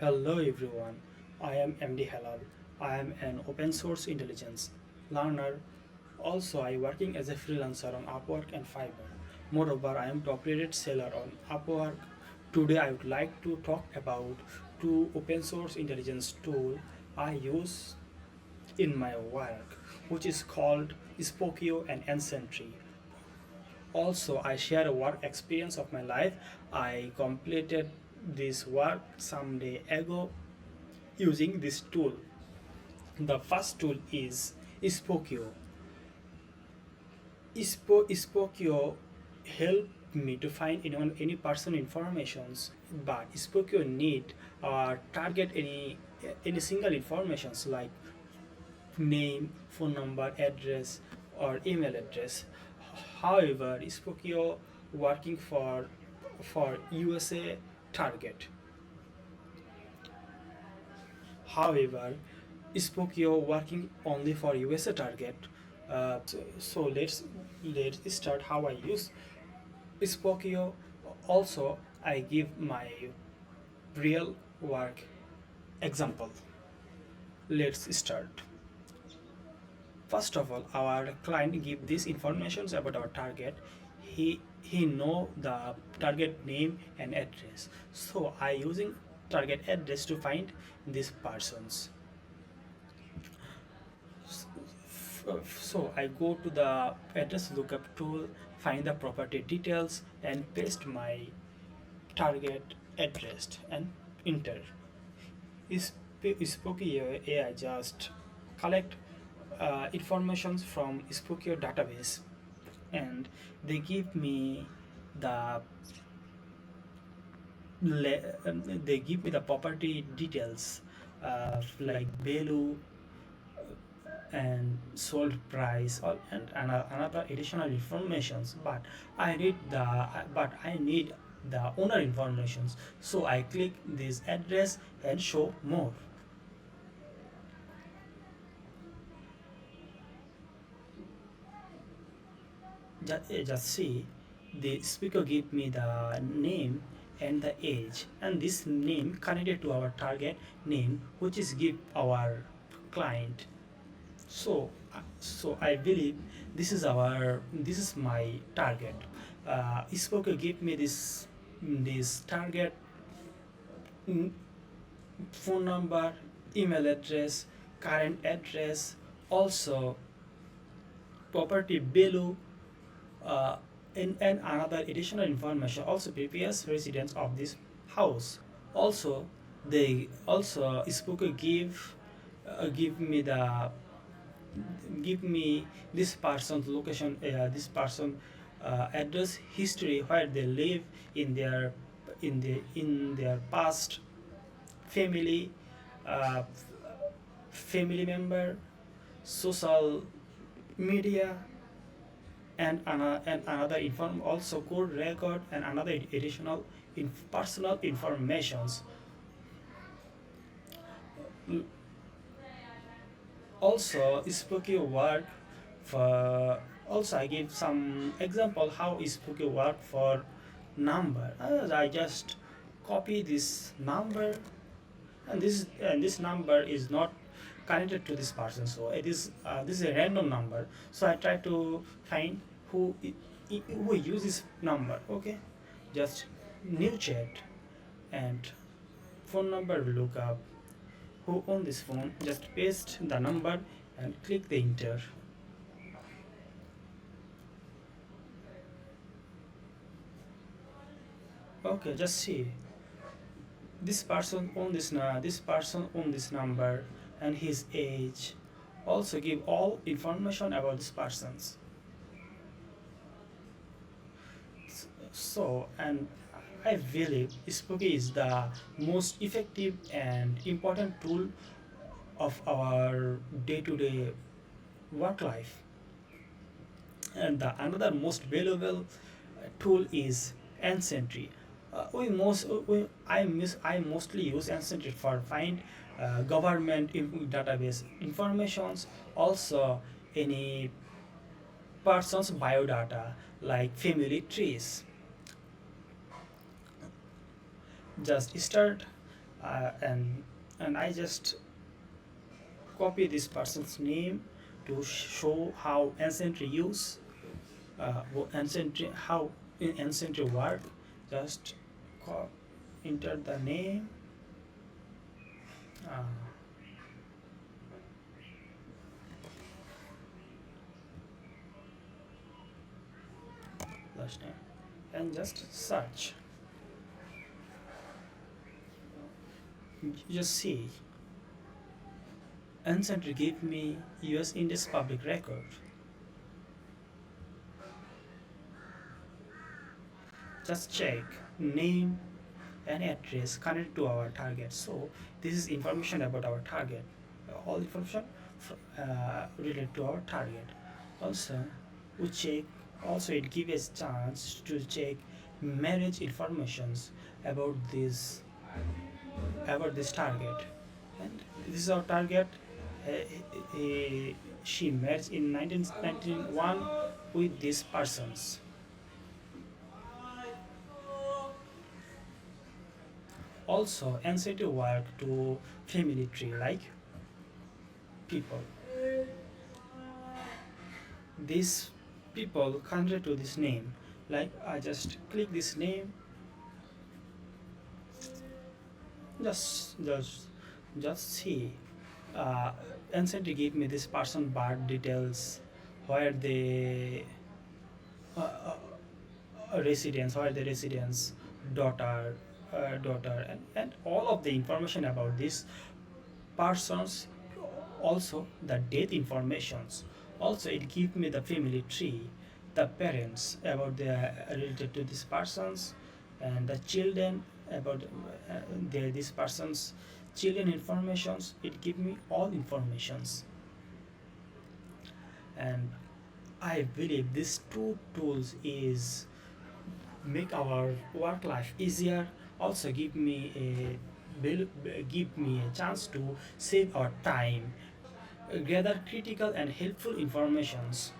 Hello everyone, I am MD Halal. I am an open source intelligence learner. Also, I working as a freelancer on Upwork and Fiverr. Moreover, I am top rated seller on Upwork. Today, I would like to talk about two open source intelligence tool I use in my work, which is called Spokeo and Ancestry. Also, I share a work experience of my life. I completed this work some day ago using this tool. The first tool is Spokeo. Spokeo help me to find any person informations, but Spokeo need target any single informations like name, phone number, address, or email address. However, Spokeo working for USA target. However, Spokeo working only for USA target. So let's start how I use Spokeo. Also, I give my real work example. Let's start. First of all, our client give these informations about our target. He know the target name and address. So I using target address to find these persons. So I go to the address lookup tool, find the property details, and paste my target address and enter. Spokeo AI just collect informations from Spokeo database, and they give me the they give me the property details like value and sold price and another additional informations, but I need the owner informations, so I click this address and show more. Just see, the speaker give me the name and the age, and this name connected to our target name, which is give our client. So I believe this is my target. Spoker give me this target, mm, phone number, email address, current address, also property value, uh, and another additional information, also previous residents of this house. Also, they also Spoker give me the give me this person's location, this person address history, where they live in their past, family, uh, family member, social media, and another inform, also code record, and another additional personal informations. Also, Spooky work for, also I give some example how Spooky work for number. I just copy this number, and this number is not connected to this person, so it is this is a random number. So I try to find who who use this number. Okay, just new chat and phone number will look up, who own this phone, just paste the number and click the enter. Okay, just see, this person own this number and his age, also give all information about this person's. So, and I believe Spooky is the most effective and important tool of our day-to-day work life. And the another most valuable tool is Ancestry. I mostly use Ancestry for find government database informations, also any person's biodata like family trees. Just start And I just copy this person's name to show how ancestry use ancestry how in ancestry work. Just co- enter the name, uh, last name, and just search. You just see ancestry give me US Index public record. Just check name and address connected to our target. So this is information about our target, all information related to our target. Also, we check. Also, it gives us chance to check marriage informations about this target. And this is our target. She married in 1991 with these persons. Also, ancestry work to family tree like people. These people connected to this name. Like I just click this name, just just see. Uh, Ancestry give me this person birth details, where they uh, residence, where the residence, daughter, and all of the information about this persons, also the death informations. Also it give me the family tree, the parents about the related to these persons, and the children about this person's children informations. It give me all informations. And I believe these two tools is make our work life easier, also give me a chance to save our time, gather critical and helpful informations,